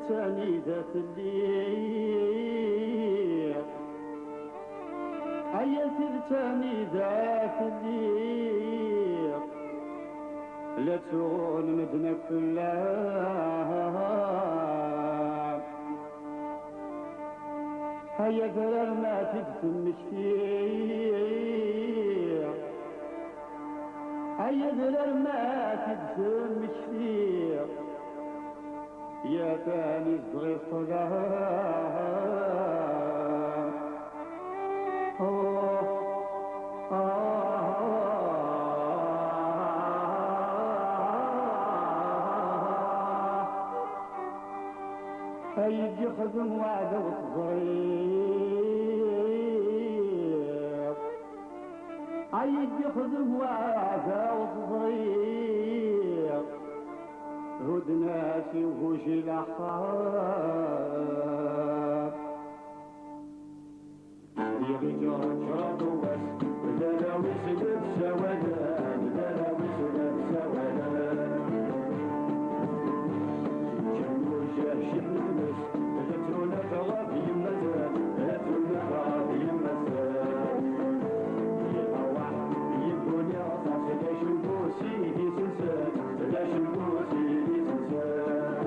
تاني ذات الليل هيا تاني ذات الليل لا تغون مدنا كلها هيا ذرر ما تدفنش فيه هيا ذرر ما تدفنش فيه يا ثاني الصغير صغار هيجي خدم وعده وصغير هيجي خدم وعده وصغير هود ناسي وهوشي الأحقاب يغي جرد شرط وبس دلاوي سلب سوادان دلاوي سلب سوادان جنور جاشي نمس لترونا غادي يمزان لترونا غادي يمزان يطوح يبوني عصاص لاش نبوسي دي سلسان لاش نبوسي دي سلسان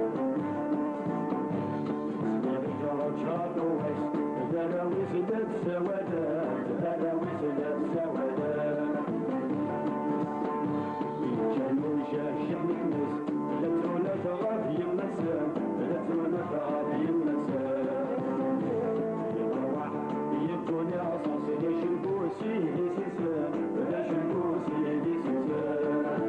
يغي جرد شرط وبس دلاوي سلب سوادان دلاوي سلب سوادان جنور جاشي نمس لترونا غادي يمزان لترونا غادي يمزان يطوح يبوني عصاص لاش نبوسي دي سلسان لاش نبوسي دي سلسان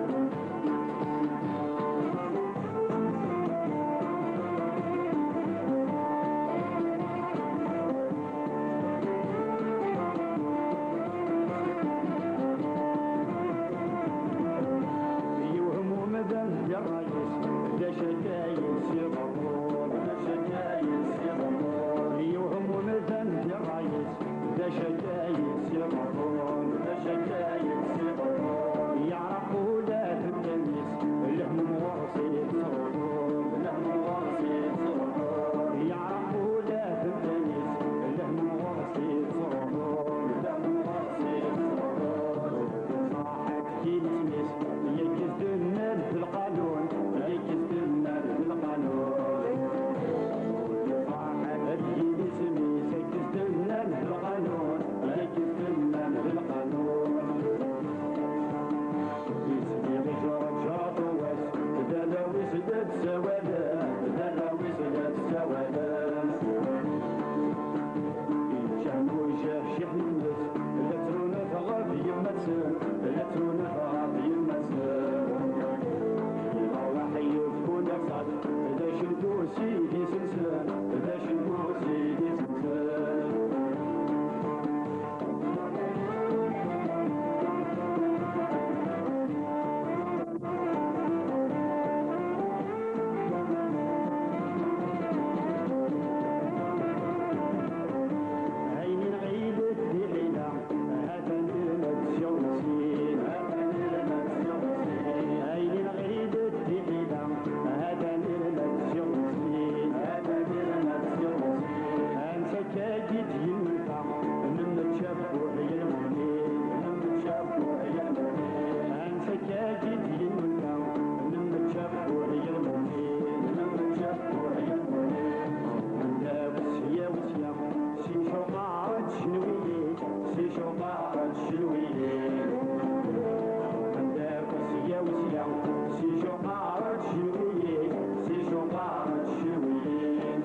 يا الرئيس لا شكاين سيغمون لا شكاين سيغمون يوهم ومثل يا الرئيس لا شكاين سيغمون لا شكاين سيغمون يعرفوا لا تبتنس لهم ورصيد صغرون لهم ورصيد صغرون يعرفوا لا تبتنس لهم ورصيد صغرون لهم ورصيد صغرون صاحب كي نسمس يجز النار في القانون يجز النار في القانون صاحب الجيل سميس يجز النار في القانون يجز النار في القانون يسمي غجرة شاط وس دلاوي سداد سوادان دلاوي سداد سوادان يجعلوا يجاه شيخ الناس لا ترونا غادي يمسن لا ترونا غادي يمسن يكون أفضل إذا شدوا سيدي سلسان إذا شدوا سيدي سلسان عيني العيد الدعيلة هذا نلمس يومسين هذا نلمس يومسين عيني العيد الدعيلة هذا نلمس يومسين هذا نلمس يومسين أنت كاجد ينفع من تشبه يا المنين من تشبه يا المنين أنت كاجد ينفع من تشبه يا المنين من تشبه يا المنين لا وسيا وسيا سي شوقات شنوية سي شوقات شنوية لا وسيا وسيا سي شوقات شنوية سي شوقات شنوية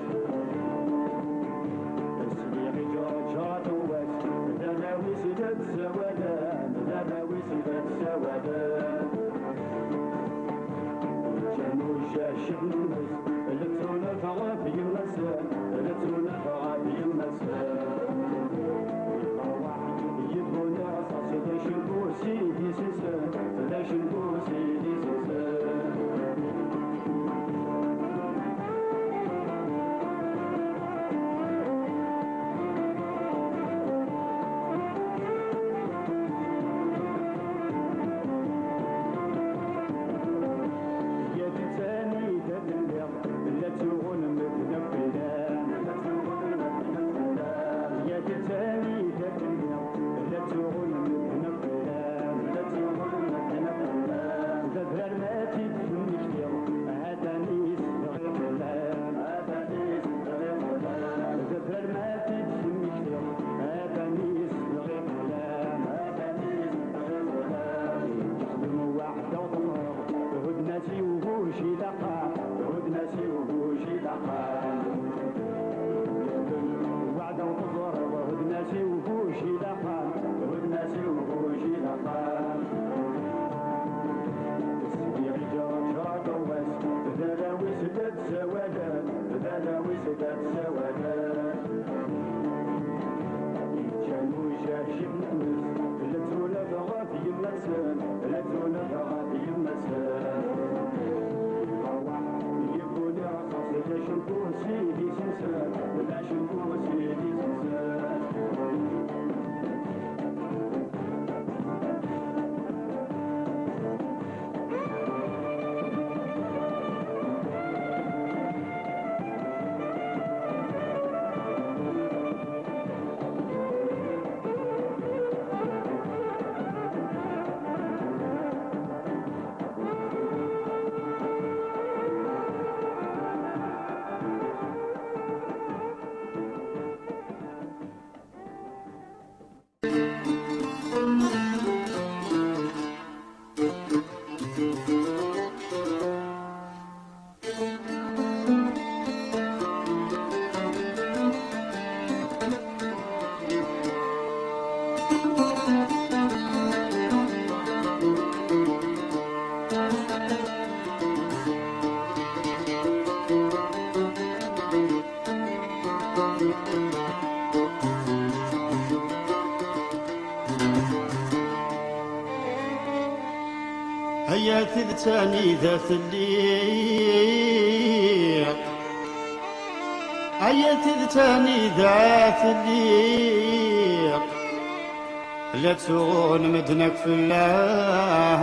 اسمي غجرة شاط وس دلاوي سداد سوادان دلاوي سداد سوادان جنو جاشي الناس لترونا غادي يمسان لترونا غادي يمسان يطوح يبوني عصاص لاش نبوسي دي سلسان لاش نبوسي دي سلسان لا تغنم يمسن لترونا غادي يمسن يقولي رخص لا شنكو سيدي سنسان لا شنكو سيدي سنسان هيا ثلثاني ذات الليل هيا ثلثاني ذات الليل لا تسوغون مدنك في الله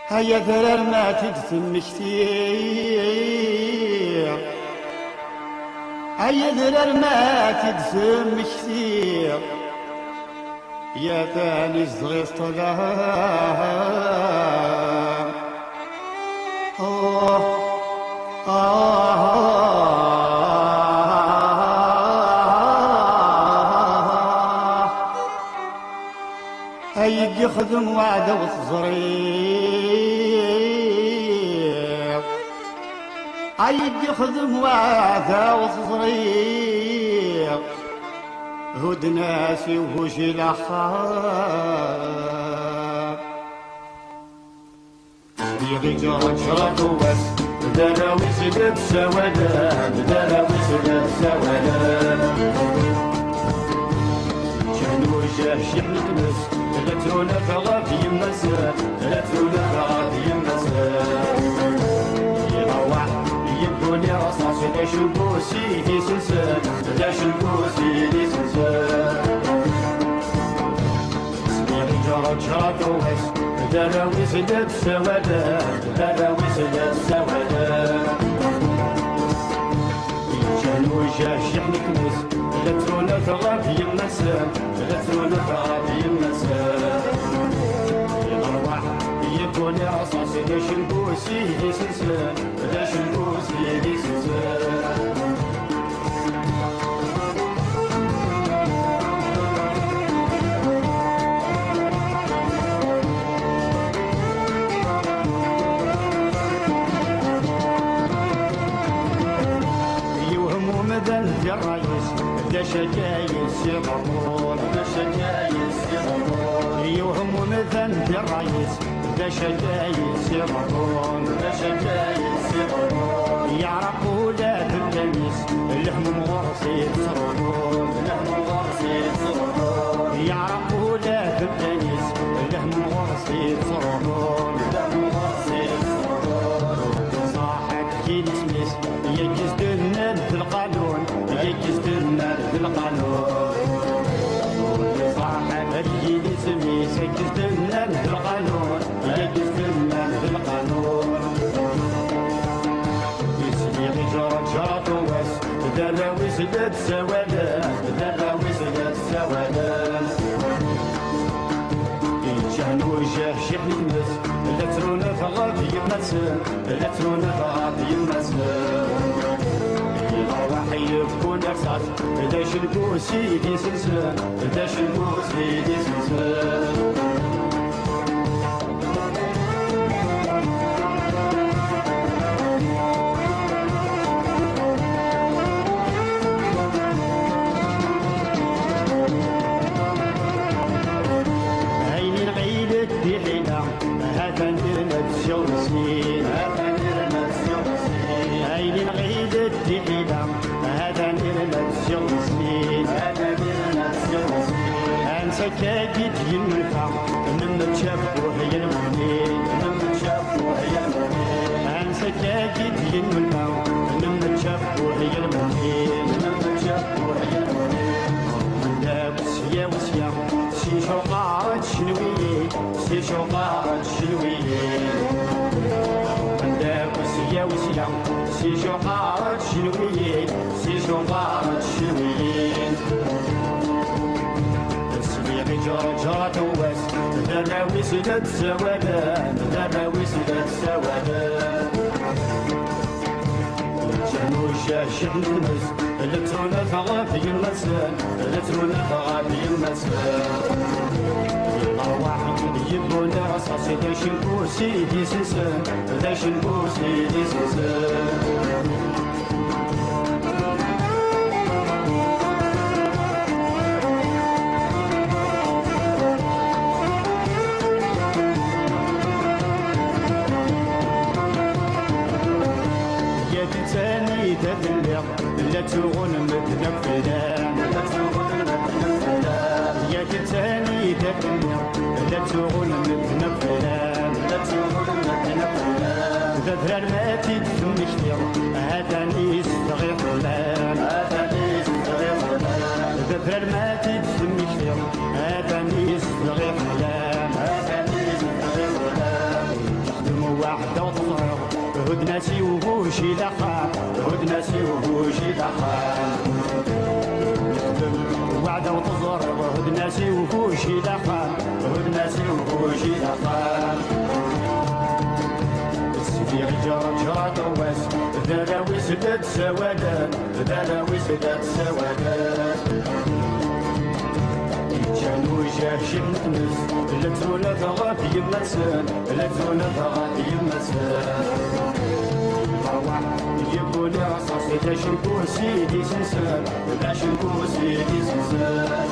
هيا ذرار ما تدثم كثير هيا ذرار ما تدثم كثير يا ثاني صغير طلع هيك يخدم وعده وصغير هيك يخدم وعده وصغير هود ناسي وهوشي الأخار يغي جرد شرط وبس دراوي سلب سوالان دراوي سلب سوالان كانوا جاه شحن تمس لا ترونا فغاب يمسان لا ترونا فغاب يمسان يروح يبدوني رصاص لا شنكو سيدي سنسان لا شنكو سيدي سنسان سميري جرد شرط وبس دراوي سلب سوالان دراوي سلب سوالان كانوا جاه شحن تمس لا ترونا فغاب يمسان لا ترونا فغاب يمسان الأرواح يبدوني رصاص لا شنكو سيدي سنسان لا شنكو سيدي سنسان يوهموا مدن الرئيس ذا شكايس يغرون ذا شكايس يغرون يوهموا مدن الرئيس ذا شكايس يغرون ذا شكايس يغرون يعرفوا لا باللميس الهموم غرسي يتصرفون الهموم غرسي يتصرفون يعرفوا لا باللميس الهموم غرسي يتصرفون الهموم غرسي يتصرفون صاحب كي نسميس يجز دنا في القانون يجز دنا في القانون صاحب كي نسميس يجز دنا في القانون يجز دنا في القانون يسمي جرد شرط وبس دراوي سلب سوالان دراوي سلب سوالان كانوا جاه شحن تمس لا ترونا فغاب يمسن لا ترونا فغاب يمسن الأرواح يبكون أكساس لا شنكو سيدي سنسان لا شنكو سيدي سنسان هذا ندير سنين هذا ندير سنين هاي العيد الدحيلة هذا ندير سنين هذا ندير سنين انسى كاكيد ينفع من تشافوا هي المنين من تشافوا هي المنين انسى كاكيد ينفع من تشافوا هي المنين من تشافوا هي المنين لا وسيا وسيا سي شوقات شنويين سي شوقات شنويين لا وسيا وسيا سي شوقات شنويين سي شوقات شنويين جرجات وس ذراوي سدت سوادا ذراوي سدت سوادا جانو شاش نمس الكترونا ثغافي المسان الكترونا ثغافي المسان الارواح يبونا رصاصي داش الكرسي دي سنسان داش الكرسي دي سنسان لا تغن متنفلا لا تغن متنفلا يا كتاني دفنيا لا تغن متنفلا لا تغن متنفلا ذا الماتي تمشتير هذا نيس تغير ضلال هذا نيس تغير ضلال ذا الماتي تمشتير هذا نيس تغير ضلال هذا نيس تغير ضلال يخدم واحدة وتصرف هدناسي وهوشي دخان هدناسي وهوشي دخان نخدم وعدة وتزر هدناسي وهوشي دخان هدناسي وهوشي دخان السبيع جرجات وس ذراوي سدت سوادا ذراوي سدت سوادا جانو جاش نتنس لا تزولا ثغافي يمسان لا تزولا ثغافي يمسان يبوني رصاصي داش الكرسي دي سنسان داش الكرسي دي سنسان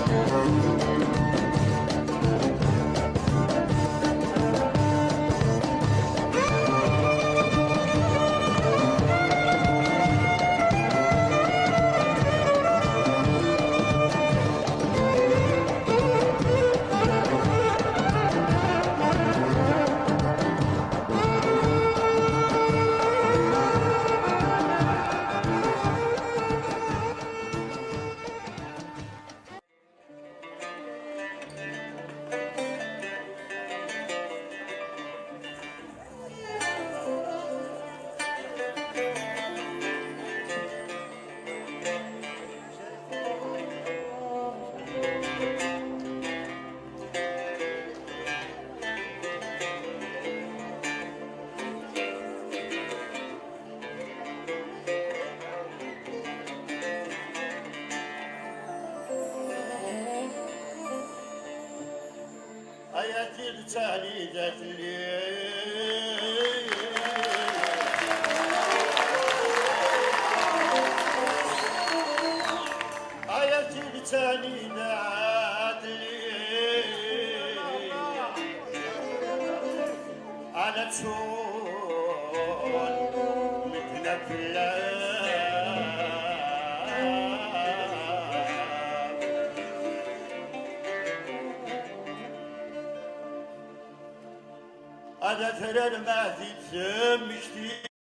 حياتي بتالي ذات الليل حياتي بتالي ذات الليل على تشون متنفلة أنا ثرى ما في تسمشتي